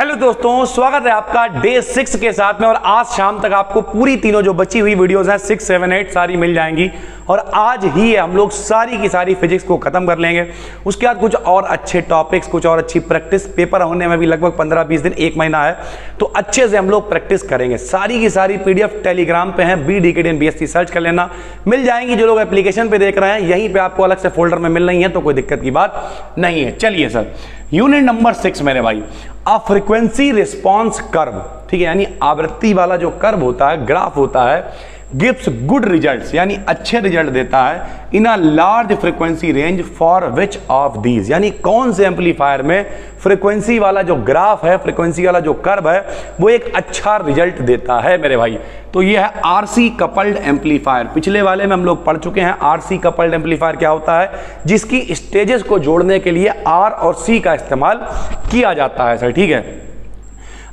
Hello दोस्तों, स्वागत है आपका डे 6 के साथ में। और आज शाम तक आपको पूरी तीनों जो बची हुई वीडियोस हैं 6, 7, 8 सारी मिल जाएंगी। और आज ही हम लोग सारी की सारी फिजिक्स को खत्म कर लेंगे। उसके बाद कुछ और अच्छे टॉपिक्स, कुछ और अच्छी प्रैक्टिस, पेपर होने में भी लगभग 15-20 दिन, 1 महीना है, तो अच्छे से हम लोग प्रैक्टिस करेंगे। सारी की सारी पीडीएफ टेलीग्राम पे हैं, BDKDNBSC सर्च कर लेना, मिल जाएंगी। जो लोग एप्लीकेशन पे देख रहे हैं यहीं पे आपको अलग से फोल्डर में मिल रही है, तो कोई दिक्कत की बात नहीं है। चलिए सर, यूनिट नंबर 6 मेरे भाई, अ फ्रीक्वेंसी रिस्पॉन्स कर्व, ठीक है, यानी आवृत्ति वाला जो कर्व होता है, ग्राफ होता है, गिव्स गुड रिजल्ट्स, यानी अच्छे रिजल्ट देता है in a large frequency range for which of these, यानी कौन से एम्पलीफायर में फ्रीक्वेंसी वाला जो ग्राफ है, फ्रीक्वेंसी वाला जो कर्व है, वो एक अच्छा रिजल्ट देता है मेरे भाई। तो ये है आरसी कपल्ड एम्पलीफायर। पिछले वाले में हम लोग पढ़ चुके हैं आरसी कपल्ड एम्पलीफायर क्या होता है, जिसकी स्टेजेस को जोड़ने के लिए आर और सी का इस्तेमाल किया जाता है सर, ठीक है।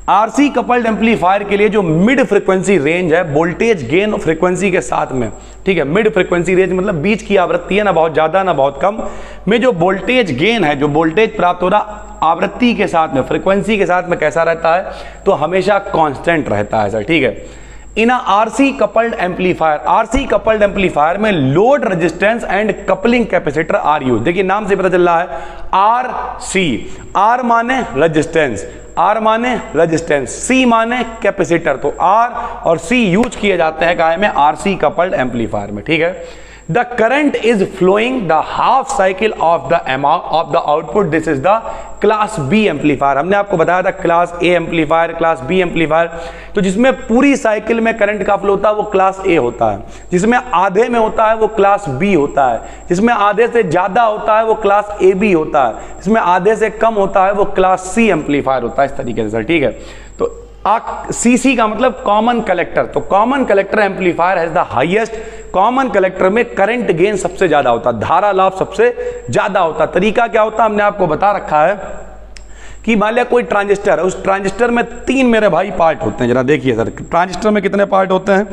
आरसी कपल्ड एम्पलीफायर के लिए जो मिड फ्रीक्वेंसी रेंज है, वोल्टेज गेन फ्रीक्वेंसी के साथ में, ठीक है, मिड फ्रीक्वेंसी रेंज मतलब बीच की आवृत्ति है, ना बहुत ज्यादा ना बहुत कम, में जो वोल्टेज गेन है, जो वोल्टेज प्राप्त हो रहा आवृत्ति के साथ में, फ्रीक्वेंसी के साथ में कैसा रहता है, तो हमेशा कांस्टेंट रहता है सर, ठीक है। In RC coupled amplifier, RC coupled amplifier में load resistance and coupling capacitor are use. देखिए नाम से पता चल रहा है आर सी, आर माने रेजिस्टेंस, आर माने रेजिस्टेंस, सी माने कैपेसिटर, तो आर और सी यूज किए जाते हैं काय में, आरसी कपल्ड एम्पलीफायर में, ठीक है। The current is flowing the half cycle of the amount of the output, this is the class B amplifier. हमने आपको बताया था class A amplifier, class B amplifier, तो जिसमें पूरी साइकिल में करंट का फ्लो होता है वो क्लास ए होता है, जिसमें आधे में होता है वो क्लास बी होता है, जिसमें आधे से ज्यादा होता है वो क्लास ए बी होता है, जिसमें आधे से कम होता है वो क्लास सी एम्पलीफायर होता है, इस तरीके से सर, ठीक है। तो सीसी का मतलब कॉमन कलेक्टर, तो common collector amplifier has the highest, common collector में करंट गेन सबसे ज्यादा होता है, धारा लाभ सबसे ज्यादा होता है। तरीका क्या होता है हमने आपको बता रखा है कि मान लिया कोई ट्रांजिस्टर है, उस ट्रांजिस्टर में 3 मेरे भाई पार्ट होते हैं। जरा देखिए सर, ट्रांजिस्टर में कितने पार्ट होते हैं,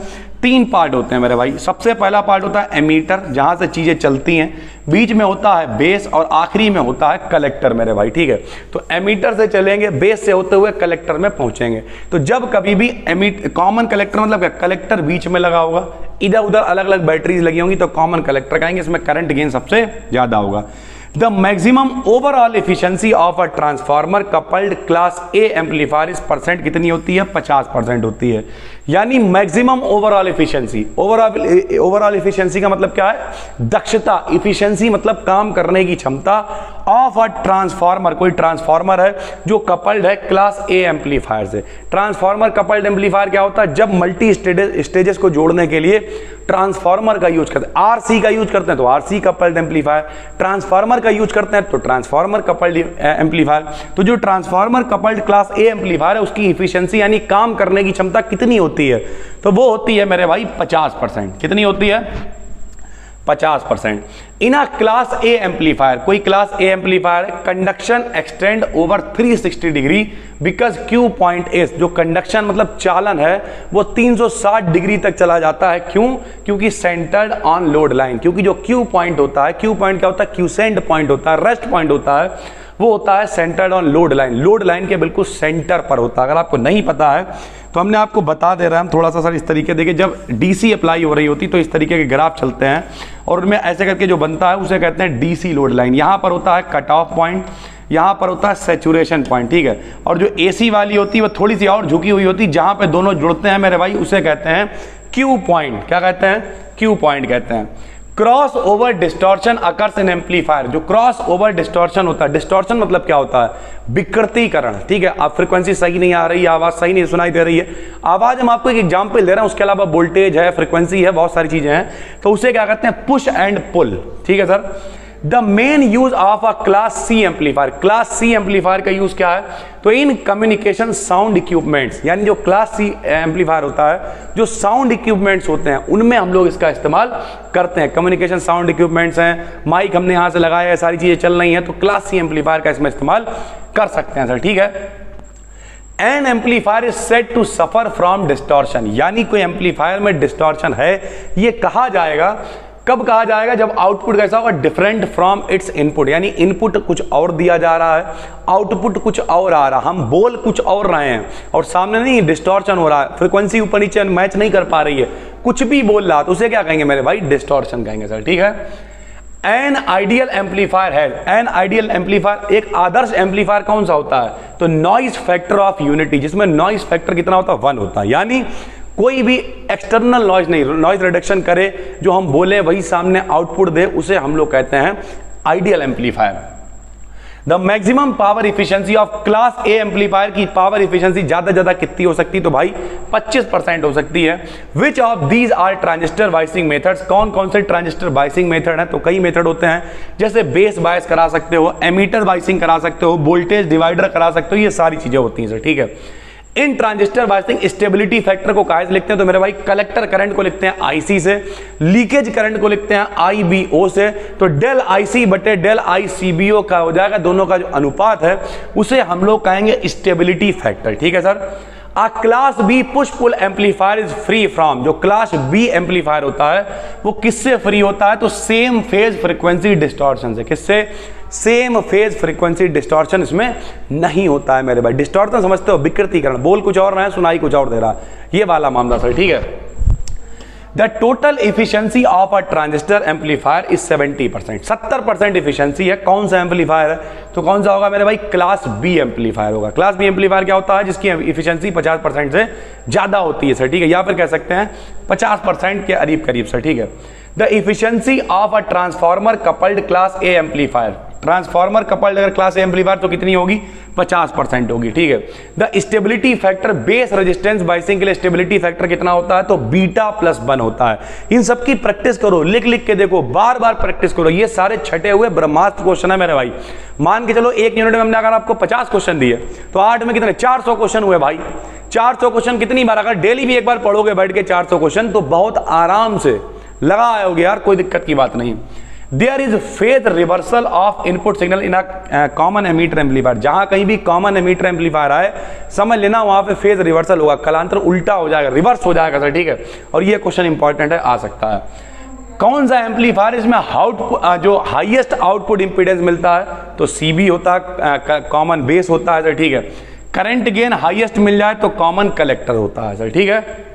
3 पार्ट होते हैं मेरे भाई। सबसे पहला पार्ट होता है एमीटर, जहां से चीजें चलती हैं, बीच में होता है बेस और आखिरी में होता है कलेक्टर मेरे भाई, ठीक है। तो एमीटर से चलेंगे, बेस से होते हुए कलेक्टर में पहुंचेंगे। तो जब कभी भी कॉमन कलेक्टर मतलब क्या, कलेक्टर बीच में लगा होगा, इधर उधर अलग अलग बैटरीज लगी होंगी, तो कॉमन कलेक्टर कहेंगे, इसमें करंट गेन सबसे ज्यादा होगा। The maximum overall efficiency of a transformer coupled class A amplifier इस परसेंट कितनी होती है, 50% होती है। यानी maximum overall efficiency, overall efficiency का मतलब क्या है, दक्षता, एफिशिएंसी मतलब काम करने की क्षमता, ऑफ अ ट्रांसफार्मर, कोई ट्रांसफार्मर है जो कपल्ड है क्लास ए एम्पलीफायर से। ट्रांसफार्मर कपल्ड एम्पलीफायर क्या होता है, जब मल्टी स्टेजेस को जोड़ने के लिए ट्रांसफार्मर का यूज करते हैं, आरसी का यूज करते हैं तो आरसी कपल्ड एम्पलीफायर, ट्रांसफार्मर का यूज करते हैं तो ट्रांसफार्मर कपल्ड एम्पलीफायर। तो जो transformer coupled class A amplifier है उसकी एफिशिएंसी यानी काम करने की क्षमता कितनी होती है, तो वो होती है मेरे भाई 50%। कितनी होती है, 50%। इन अ क्लास ए एम्पलीफायर, कोई class A amplifier, conduction extend over 360 degree because Q point S, जो कंडक्शन मतलब चालन है वो 360 डिग्री तक चला जाता है। क्यों, क्योंकि सेंटर्ड ऑन लोड लाइन, क्योंकि जो क्यू पॉइंट होता है, क्यू पॉइंट क्या होता है, क्यूसेंट पॉइंट होता है, रेस्ट पॉइंट होता है, वो होता है centred on load line, load line के बिल्कुल सेंटर पर होता है। अगर आपको नहीं पता है तो हमने आपको बता दे रहे हैं हम थोड़ा सा सर, इस तरीके देखिए, जब डीसी अप्लाई हो रही होती तो इस तरीके के ग्राफ चलते हैं और उनमें ऐसे करके जो बनता है उसे कहते हैं डीसी लोड लाइन। यहाँ पर होता है कट ऑफ पॉइंट, यहाँ पर होता है सैचुरेशन पॉइंट, ठीक है। और जो एसी वाली होती है वो थोड़ी सी और झुकी हुई होती है, जहाँ पे दोनों जुड़ते हैं मेरे भाई उसे कहते हैं क्यू पॉइंट। क्या कहते हैं, क्यू पॉइंट कहते हैं। Cross over distortion occurs in amplifier, जो क्रॉस ओवर डिस्टॉर्शन होता है, डिस्टॉर्शन मतलब क्या होता है, विकृतीकरण, ठीक है। आप फ्रीक्वेंसी सही नहीं आ रही है, आवाज सही नहीं सुनाई दे रही है, आवाज हम आपको एक एग्जांपल दे रहे हैं, उसके अलावा वोल्टेज है, फ्रीक्वेंसी है, बहुत सारी चीजें हैं, तो उसे क्या कहते हैं, पुश एंड पुल, ठीक है sir. The main use of a class C amplifier, class C amplifier का यूज क्या है, तो इन कम्युनिकेशन साउंड इक्विपमेंट्स, यानी जो क्लास सी एम्पलीफायर होता है, जो साउंड इक्विपमेंट्स होते हैं उनमें हम लोग इसका इस्तेमाल करते हैं। कम्युनिकेशन साउंड इक्विपमेंट्स हैं, माइक हमने यहां से लगाया है, सारी चीजें चल रही हैं, तो क्लास सी एम्पलीफायर का इसमें इस्तेमाल कर सकते हैं सर, ठीक है। An amplifier is said to suffer from distortion, यानी कोई एम्पलीफायर में डिस्टॉर्शन है, ये कहा जाएगा कब कहा जाएगा? जब आउटपुट कैसा होगा? डिफरेंट फ्रॉम इट्स इनपुट, यानी इनपुट कुछ और दिया जा रहा है, आउटपुट कुछ और आ रहा, हम बोल कुछ और रहे हैं और सामने नहीं डिस्टॉर्शन हो रहा है, फ्रीक्वेंसी ऊपर नीचे मैच नहीं कर पा रही है, कुछ भी बोल रहा, तो उसे क्या कहेंगे मेरे भाई? डिस्टॉर्शन कहेंगे सर, ठीक है। एन आइडियल एम्पलीफायर है, एन आइडियल एम्पलीफायर, एक आदर्श एम्पलीफायर कौन सा होता है? तो नॉइज फैक्टर ऑफ यूनिटी, जिसमें नॉइज फैक्टर कितना होता है? 1 होता है, यानी कोई भी एक्सटर्नल नॉइज नहीं, नॉइज रिडक्शन करे, जो हम बोले वही सामने आउटपुट दे, उसे हम लोग कहते हैं ideal amplifier. The maximum power efficiency of class A amplifier की पावर इफिशिएंसी ज्यादा ज्यादा कितनी हो सकती है? तो भाई 25% हो सकती है। Which of these are transistor biasing methods, कौन कौन से ट्रांजिस्टर बायसिंग मेथड है? तो कई मेथड होते हैं, जैसे बेस बायस करा सकते हो, एमीटर बायसिंग करा सकते हो, वोल्टेज डिवाइडर करा सकते हो, ये सारी चीजें होती हैं सर, ठीक है। इन ट्रांजिस्टर बायसिंग स्टेबिलिटी फैक्टर को काहे से लिखते हैं? तो मेरे भाई कलेक्टर करंट को लिखते हैं IC से, लीकेज करंट को लिखते हैं IBO से, तो डेल IC बटे डेल ICBO का हो जाएगा, दोनों का जो अनुपात है उसे हम लोग कहेंगे स्टेबिलिटी फैक्टर, ठीक है sir. A class B push pull amplifier is free from, जो क्लास बी एम्पलीफायर होता है वो किससे फ्री होता है? तो सेम फेज फ्रीक्वेंसी डिस्टॉर्शन से। किससे? सेम फेज फ्रीक्वेंसी डिस्टॉर्शन इसमें नहीं होता है मेरे भाई। डिस्टॉर्शन समझते हो? विकृतीकरण, बोल कुछ और रहा है, सुनाई कुछ और दे रहा है, ये वाला मामला सर, ठीक है। The total efficiency of a transistor amplifier is 70%, 70% efficiency है। कौन सा एम्पलीफायर है? तो कौन सा होगा मेरे भाई? क्लास बी एम्पलीफायर होगा। क्लास बी एम्पलीफायर क्या होता है? जिसकी इफिशियंसी 50% से ज्यादा होती है सर, ठीक है, या फिर कह सकते हैं 50% के करीब करीब सर, ठीक है। The efficiency of a transformer coupled class A amplifier, transformer coupled अगर क्लास ए एम्पलीफायर तो कितनी होगी? 50% होगी, ठीक है। The stability factor base resistance biasing के लिए स्टेबिलिटी फैक्टर कितना होता है? तो बीटा +1 होता है। इन सब की प्रैक्टिस करो, लिख लिख के देखो, बार बार प्रैक्टिस करो, ये सारे छटे हुए ब्रह्मास्त्र क्वेश्चन है मेरे भाई। मान के चलो 1 यूनिट में हमने अगर आपको 50 क्वेश्चन दिए तो 8 में कितने? 400 क्वेश्चन हुए भाई। 400 क्वेश्चन कितनी बार? अगर डेली भी एक बार पढ़ोगे बैठ के 400 क्वेश्चन तो बहुत आराम से लगा आओगे यार, कोई दिक्कत की बात नहीं। There is phase reversal of input signal in a common emitter amplifier, जहां कहीं भी कॉमन एमीटर एम्पलीफायर आए समझ लेना वहां पे फेज रिवर्सल होगा, कलांतर उल्टा हो जाएगा, रिवर्स हो जाएगा सर, ठीक है। और ये क्वेश्चन इंपॉर्टेंट है, आ सकता है। कौन सा एम्पलीफायर इसमें जो हाईएस्ट आउटपुट इंपीडेंस मिलता है? तो CB होता है, कॉमन बेस होता है सर, ठीक है। करंट गेन हाईएस्ट मिल जाए तो कॉमन कलेक्टर होता है सर, ठीक है।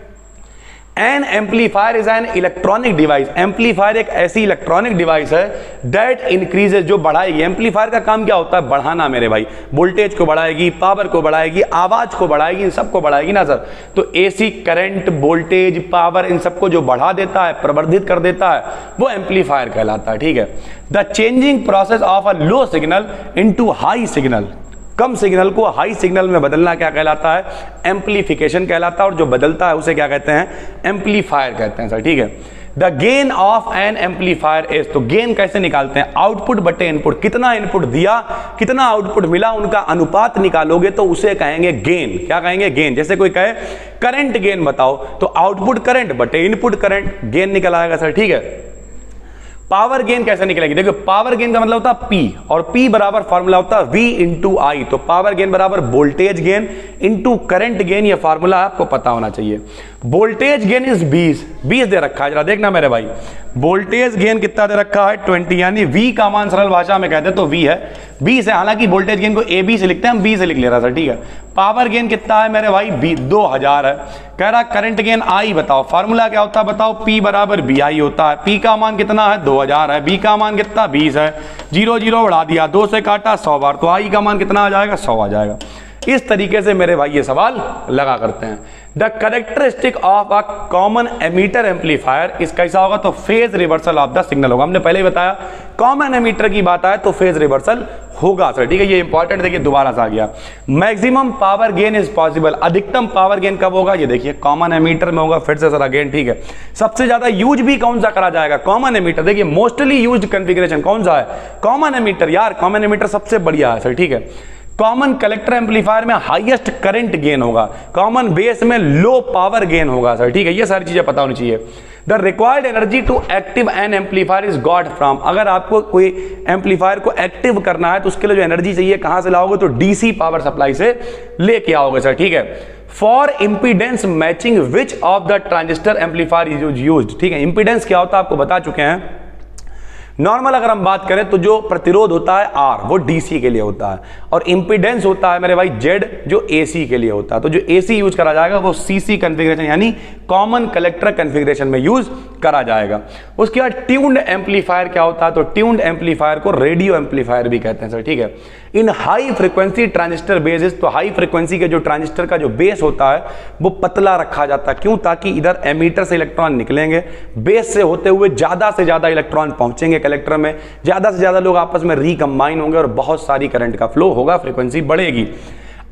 An amplifier is an electronic device, amplifier एक ऐसी इलेक्ट्रॉनिक डिवाइस है दैट इंक्रीजेज, जो बढ़ाएगी। एम्पलीफायर का काम क्या होता है? बढ़ाना मेरे भाई, वोल्टेज को बढ़ाएगी, पावर को बढ़ाएगी, आवाज को बढ़ाएगी, इन सबको बढ़ाएगी ना सर। तो AC करंट, वोल्टेज, पावर, इन सबको जो बढ़ा देता है, प्रवर्धित कर देता है, वो एम्पलीफायर कहलाता है, ठीक है। The changing process of a low signal into high signal, come signal को हाई सिग्नल में बदलना क्या कहलाता है? एम्पलीफिकेशन कहलाता है, और जो बदलता है उसे क्या कहते हैं? एम्पलीफायर कहते हैं सर, ठीक है। The gain of N amplifier is, तो गेन कैसे निकालते हैं? आउटपुट बटे इनपुट, कितना इनपुट दिया, कितना आउटपुट मिला, उनका अनुपात निकालोगे तो उसे कहेंगे गेन। क्या कहेंगे? गेन। जैसे कोई कहे करंट गेन बताओ, तो आउटपुट करंट बटे इनपुट करंट, गेन निकल आएगा सर, ठीक है। पावर गेन कैसे निकलेगी? देखो पावर गेन का मतलब होता है P, और P बराबर फॉर्मूला होता है V इंटू I, तो पावर गेन बराबर voltage gain into current gain, ये फॉर्मूला आपको पता होना चाहिए। वोल्टेज गेन इज 20 दे रखा है, जरा देखना मेरे भाई, वोल्टेज गेन कितना दे रखा है? 20, यानी V का मान सरल भाषा में कहते हैं तो V है, 20 है, हालांकि वोल्टेज गेन को AB से लिखते हैं, हम B से लिख ले रहा था, ठीक है। पावर गेन कितना है मेरे भाई? 2000 है। कह रहा करंट गेन I बताओ, फार्मूला क्या होता है बताओ? P बराबर BI होता है। P का मान कितना है? 2000 है। B का मान कितना? 20 है। 0 0 बढ़ा दिया, 2 से काटा 100 बार, तो I का मान कितना आ जाएगा? 100 आ जाएगा। इस तरीके से मेरे भाई ये सवाल लगा करते हैं। The characteristic of a common emitter amplifier इस कैसा होगा? तो phase reversal of the signal होगा। हमने पहले ही बताया कॉमन एमीटर की बात आए तो फेज रिवर्सल होगा सर, ठीक है। ये इंपॉर्टेंट, देखिए दोबारा से आ गया। Maximum power gain is possible, अधिकतम पावर गेन कब होगा? ये देखिए कॉमन एमीटर में होगा, फिर से सर अगेन, ठीक है। सबसे ज्यादा यूज भी कौन सा करा जाएगा? Common emitter. देखिए मोस्टली यूज्ड कॉन्फ़िगरेशन कौन सा है? कॉमन एमीटर यार, कॉमन एमीटर सबसे बढ़िया है सर, ठीक है। कॉमन कलेक्टर एम्पलीफायर में हाईएस्ट करंट गेन होगा, कॉमन बेस में लो पावर गेन होगा सर, ठीक है। ये सारी चीजें पता होनी चाहिए। The required energy to active an amplifier is got from, अगर आपको कोई एम्पलीफायर को एक्टिव करना है तो उसके लिए जो एनर्जी चाहिए कहां से लाओगे? तो DC पावर सप्लाई से लेके आओगे सर, ठीक है। For impedance matching which of the transistor amplifier is used. ठीक है, इंपीडेंस क्या होता है आपको बता चुके हैं। नॉर्मल अगर हम बात करें तो जो प्रतिरोध होता है R वो DC के लिए होता है, और इंपीडेंस होता है मेरे भाई Z जो AC के लिए होता है। तो जो AC यूज करा जाएगा वो CC कॉन्फ़िगरेशन यानी कॉमन कलेक्टर कॉन्फ़िगरेशन में यूज करा जाएगा। उसके बाद ट्यून्ड एम्पलीफायर क्या होता है, तो ट्यून्ड एम्पलीफायर को रेडियो एम्पलीफायर भी कहते हैं सर। ठीक है, इन हाई फ्रीक्वेंसी ट्रांजिस्टर बेसिस, तो हाई फ्रीक्वेंसी के जो ट्रांजिस्टर का जो बेस होता है वो पतला रखा जाता है। क्यों? ताकि इधर एमीटर से इलेक्ट्रॉन निकलेंगे, बेस से होते हुए ज्यादा से ज्यादा इलेक्ट्रॉन पहुंचेंगे कलेक्टर में, ज्यादा से ज्यादा लोग आपस में रिकंबाइन होंगे और बहुत सारी करंट का फ्लो होगा, फ्रीक्वेंसी बढ़ेगी।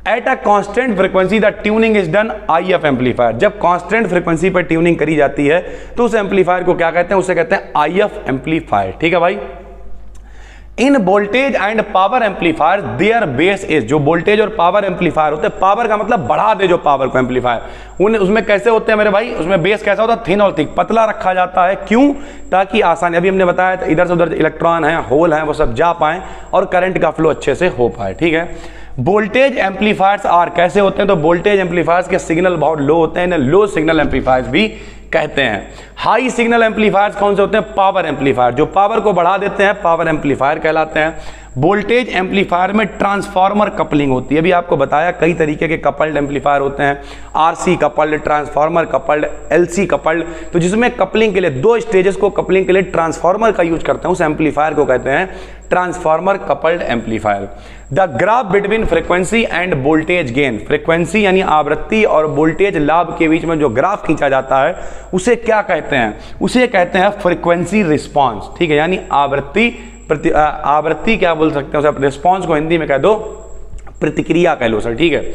At a constant frequency the tuning is done IF amplifier. जब कांस्टेंट फ्रीक्वेंसी पर ट्यूनिंग करी जाती है तो उस एम्पलीफायर को क्या कहते हैं? उसे कहते हैं IF एम्पलीफायर। ठीक है भाई। In voltage and power amplifier their base is, जो वोल्टेज और पावर एम्पलीफायर होते हैं, पावर का मतलब बढ़ा दे जो पावर को एम्पलीफायर, उसमें कैसे होते हैं मेरे भाई? उसमें बेस कैसा होता है? थिन और थिक, पतला रखा जाता है। क्यों? ताकि आसानी, अभी हमने बताया इधर से उधर इलेक्ट्रॉन है, होल है, वो सब जा पाए और करंट का फ्लो अच्छे से हो पाए। ठीक है। वोल्टेज एम्पलीफायर्स आर कैसे होते हैं? तो वोल्टेज एम्पलीफायर्स के सिग्नल बहुत लो होते हैं, इन्हें लो सिग्नल एम्पलीफायर्स भी कहते हैं। हाई सिग्नल एम्पलीफायर्स कौन से होते हैं? पावर एम्पलीफायर, जो पावर को बढ़ा देते हैं पावर एम्पलीफायर कहलाते हैं। वोल्टेज एम्पलीफायर में ट्रांसफार्मर कपलिंग होती है, अभी आपको बताया कई तरीके के कपल्ड एम्पलीफायर होते हैं, RC coupled, transformer coupled, LC coupled. तो जिसमें कपलिंग के लिए दो स्टेजेस को कपलिंग के लिए ट्रांसफार्मर का यूज करते हैं, उस एम्पलीफायर को कहते हैं transformer coupled amplifier. The graph between frequency end voltage gain, frequency यानी आवृत्ति और वोल्टेज लाभ के बीच में जो ग्राफ खींचा जाता है उसे क्या कहते हैं? उसे कहते हैं फ्रीक्वेंसी रिस्पॉन्स। ठीक है, यानी आवृत्ति क्या बोल सकते हैं उसे? रिस्पॉन्स को हिंदी में कह दो प्रतिक्रिया कह लो सर। ठीक है।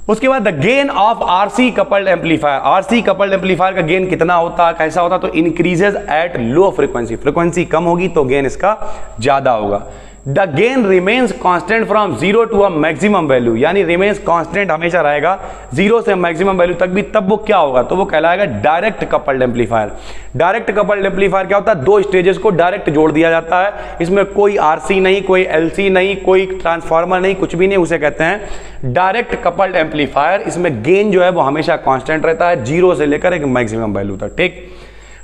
उसके बाद the gain of RC coupled amplifier, RC coupled amplifier का गेन कितना होता है, कैसा होता है? तो increases at low frequency, frequency कम होगी तो गेन इसका ज्यादा होगा। The gain remains constant from 0 to a maximum value, यानी रिमेन्स कांस्टेंट हमेशा रहेगा 0 से मैक्सिमम वैल्यू तक भी, तब वो क्या होगा? तो वो कहलाएगा direct coupled amplifier. Direct coupled amplifier क्या होता है? दो स्टेजेस को डायरेक्ट जोड़ दिया जाता है, इसमें कोई RC नहीं, कोई LC नहीं, कोई ट्रांसफार्मर नहीं, कुछ भी नहीं, उसे कहते हैं डायरेक्ट कपल्ड एम्पलीफायर। इसमें गेन जो है वो हमेशा कांस्टेंट रहता है 0 से लेकर एक मैक्सिमम वैल्यू तक। ठीक।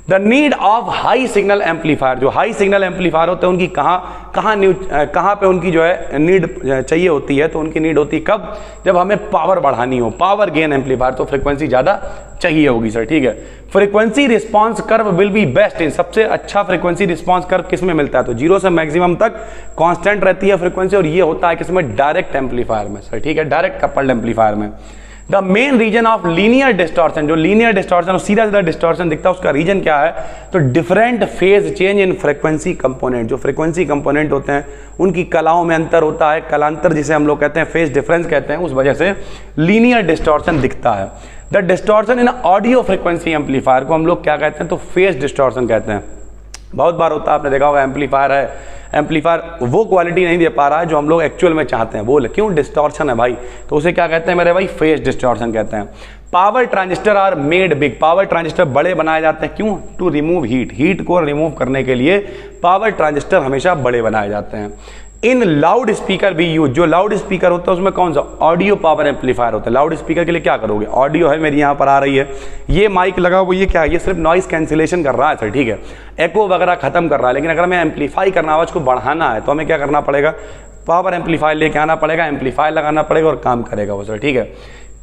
The need of high signal amplifier, जो हाई सिग्नल एम्पलीफायर होते हैं उनकी कहाँ पे उनकी जो है नीड चाहिए होती है? तो उनकी नीड होती है कब? जब हमें पावर बढ़ानी हो, पावर गेन एम्पलीफायर, तो फ्रीक्वेंसी ज्यादा चाहिए होगी सर। ठीक है। Frequency response curve will be best in, सबसे अच्छा फ्रीक्वेंसी रिस्पांस कर्व किस में मिलता है? तो 0 से मैक्सिमम तक कांस्टेंट रहती है फ्रीक्वेंसी, और ये होता है किसमें? डायरेक्ट एम्पलीफायर में सर। ठीक है, डायरेक्ट कपल्ड एम्पलीफायर में। The main reason of linear distortion, जो लीनियर डिस्टॉर्शन, सीधा सीधा डिस्टॉर्शन दिखता है, उसका रीजन क्या है? तो different phase change in frequency component, जो फ्रीक्वेंसी कंपोनेंट होते हैं उनकी कलाओं में अंतर होता है, कलांतर जिसे हम लोग कहते हैं, फेज डिफरेंस कहते हैं, उस वजह से लीनियर डिस्टॉर्शन दिखता है। The distortion in audio frequency amplifier को हम लोग क्या कहते हैं? तो फेज डिस्टॉर्शन कहते हैं। बहुत बार होता है, आपने देखा होगा एम्पलीफायर है, एम्पलीफायर वो क्वालिटी नहीं दे पा रहा है जो हम लोग एक्चुअल में चाहते हैं, वो क्यों? डिस्टॉर्शन है भाई, तो उसे क्या कहते हैं मेरे भाई? फेज डिस्टॉर्शन कहते हैं। Power transistor are made big, power transistor बड़े बनाए जाते हैं, क्यों? टू रिमूव हीट, हीट को रिमूव करने के लिए पावर ट्रांजिस्टर हमेशा बड़े बनाए जाते हैं। इन लाउड स्पीकर भी यूज, जो लाउड स्पीकर होता है उसमें कौन सा? ऑडियो पावर एम्पलीफायर होता है। लाउड स्पीकर के लिए क्या करोगे? ऑडियो है मेरी यहाँ पर आ रही है, ये माइक लगा हुआ, ये क्या है? ये सिर्फ नॉइस कैंसिलेशन कर रहा है सर। ठीक है, एको वगैरह खत्म कर रहा है, लेकिन अगर हमें एम्पलीफाई करना, आवाज को बढ़ाना है, तो हमें क्या करना पड़ेगा? पावर एम्पलीफायर लेके आना पड़ेगा, एम्पलीफायर लगाना पड़ेगा और काम करेगा वो सर। ठीक है।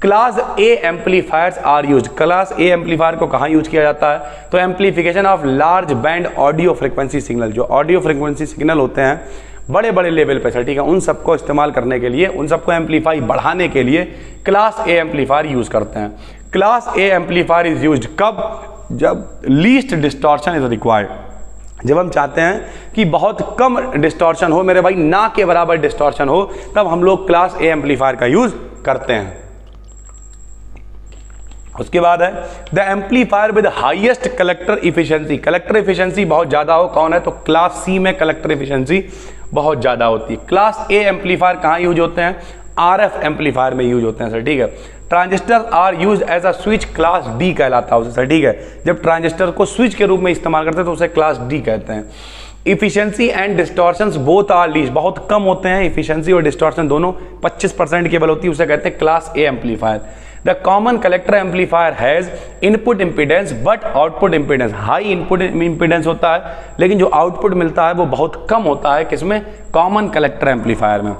Class A amplifiers are use, class A amplifier को कहाँ यूज किया जाता है? तो amplification of large band audio frequency signal, जो ऑडियो फ्रीक्वेंसी सिग्नल होते हैं बड़े बड़े लेवल पे सर। ठीक है, उन सबको इस्तेमाल करने के लिए, उन सबको एम्पलीफाई बढ़ाने के लिए क्लास ए एम्पलीफायर यूज करते हैं। Class A amplifier is used कब? जब लीस्ट डिस्टॉर्शन इज रिक्वायर्ड, जब हम चाहते हैं कि बहुत कम डिस्टॉर्शन हो मेरे भाई, ना के बराबर डिस्टॉर्शन हो, तब हम लोग क्लास ए एम्पलीफायर का यूज करते हैं। उसके बाद है the amplifier with highest collector efficiency, collector efficiency बहुत ज्यादा हो, कौन है? तो क्लास सी में कलेक्टर इफिशिएंसी बहुत ज्यादा होती है। क्लास ए एम्पलीफायर कहाँ यूज होते हैं? RF एम्पलीफायर में यूज होते हैं सर। ठीक है। Transistor are use as a switch, class D कहलाता है उसे सर। ठीक है, जब ट्रांजिस्टर को स्विच के रूप में इस्तेमाल करते हैं तो उसे क्लास डी कहते हैं। Efficiency and distortions both are least, बहुत कम होते हैं, इफिशिएंसी और डिस्टॉर्शन दोनों 25% केवल होती है, उसे कहते हैं class A amplifier. The common collector amplifier has input impedance but output impedance, high input impedance होता है लेकिन जो आउटपुट मिलता है वो बहुत कम होता है, किसमें? कॉमन कलेक्टर एम्पलीफायर में।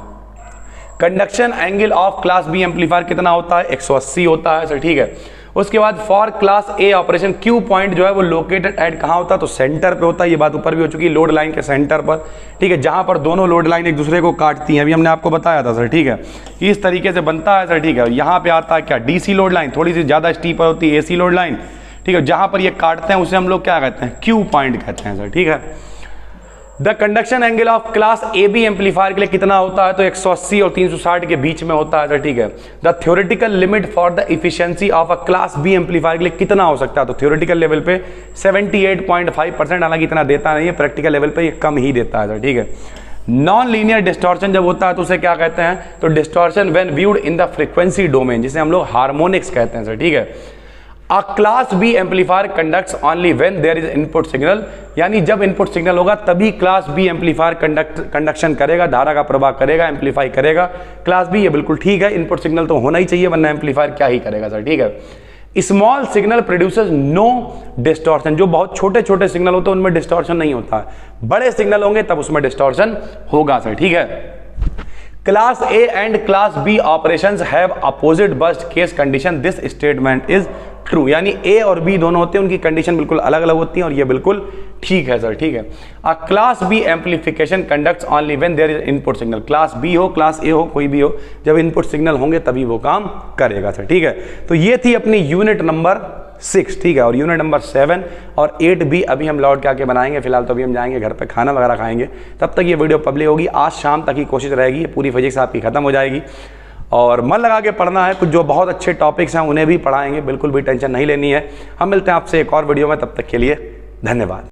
Conduction angle of class B amplifier कितना होता है? 180 होता है सर, ठीक है। उसके बाद for class A operation Q point जो है वो लोकेटेड एट कहाँ होता है? तो सेंटर पे होता है, ये बात ऊपर भी हो चुकी है, लोड लाइन के सेंटर पर, ठीक है, जहां पर दोनों लोड लाइन एक दूसरे को काटती हैं, अभी हमने आपको बताया था सर, ठीक है, इस तरीके से बनता है सर, ठीक है। यहाँ पे आता है क्या? डीसी लोड लाइन, थोड़ी सी ज्यादा स्टीपर होती है एसी लोड लाइन, ठीक है, जहां पर ये काटते हैं उसे हम लोग क्या कहते हैं? क्यू पॉइंट कहते हैं सर, ठीक है। The conduction angle of class A B amplifier के लिए कितना होता है? तो 180 और 360 के बीच में होता है सर, ठीक है। The theoretical limit for the efficiency of a class B amplifier के लिए कितना हो सकता है? तो थ्योरेटिकल लेवल पे 78.5%, हालांकि इतना देता नहीं है, प्रैक्टिकल लेवल पे ये कम ही देता है सर, ठीक है। नॉन लीनियर डिस्टॉर्शन जब होता है तो उसे क्या कहते हैं? तो distortion when viewed in the frequency domain, जिसे हम लोग हार्मोनिक्स कहते हैं सर, ठीक है। A class B amplifier conducts only when there is input signal, यानी जब इनपुट सिग्नल होगा तभी क्लास बी एम्पलीफायर कंडक्शन करेगा, धारा का प्रवाह करेगा, एम्पलीफाई करेगा। क्लास बी ये बिल्कुल ठीक है, इनपुट सिग्नल तो होना ही चाहिए वरना एम्पलीफायर क्या ही करेगा सर, ठीक है। Small signal produces no distortion, जो बहुत छोटे छोटे सिग्नल होते हैं उनमें डिस्टॉर्शन नहीं होता है, बड़े सिग्नल होंगे तब उसमें डिस्टॉर्शन होगा सर, ठीक है। Class A and class B operations have opposite burst case condition, this statement is true, यानी ए और बी दोनों होते हैं, उनकी कंडीशन बिल्कुल अलग अलग होती है और ये बिल्कुल ठीक है सर, ठीक है। A class B amplification conducts only when there is input signal, class B हो क्लास ए हो कोई भी हो, जब इनपुट सिग्नल होंगे तभी वो काम करेगा सर, ठीक है। तो ये थी अपनी यूनिट नंबर 6, ठीक है। और यूनिट नंबर 7 और 8 भी अभी हम लौट के आके बनाएंगे, फिलहाल तो अभी हम जाएंगे घर पे खाना वगैरह खाएंगे, तब तक ये वीडियो पब्लिक होगी, आज शाम तक की कोशिश रहेगी, पूरी फिजिक्स आपकी खत्म हो जाएगी और मन लगा के पढ़ना है, कुछ जो बहुत अच्छे टॉपिक्स हैं उन्हें भी पढ़ाएंगे, बिल्कुल भी टेंशन नहीं लेनी है। हम मिलते हैं आपसे एक और वीडियो में, तब तक के लिए धन्यवाद।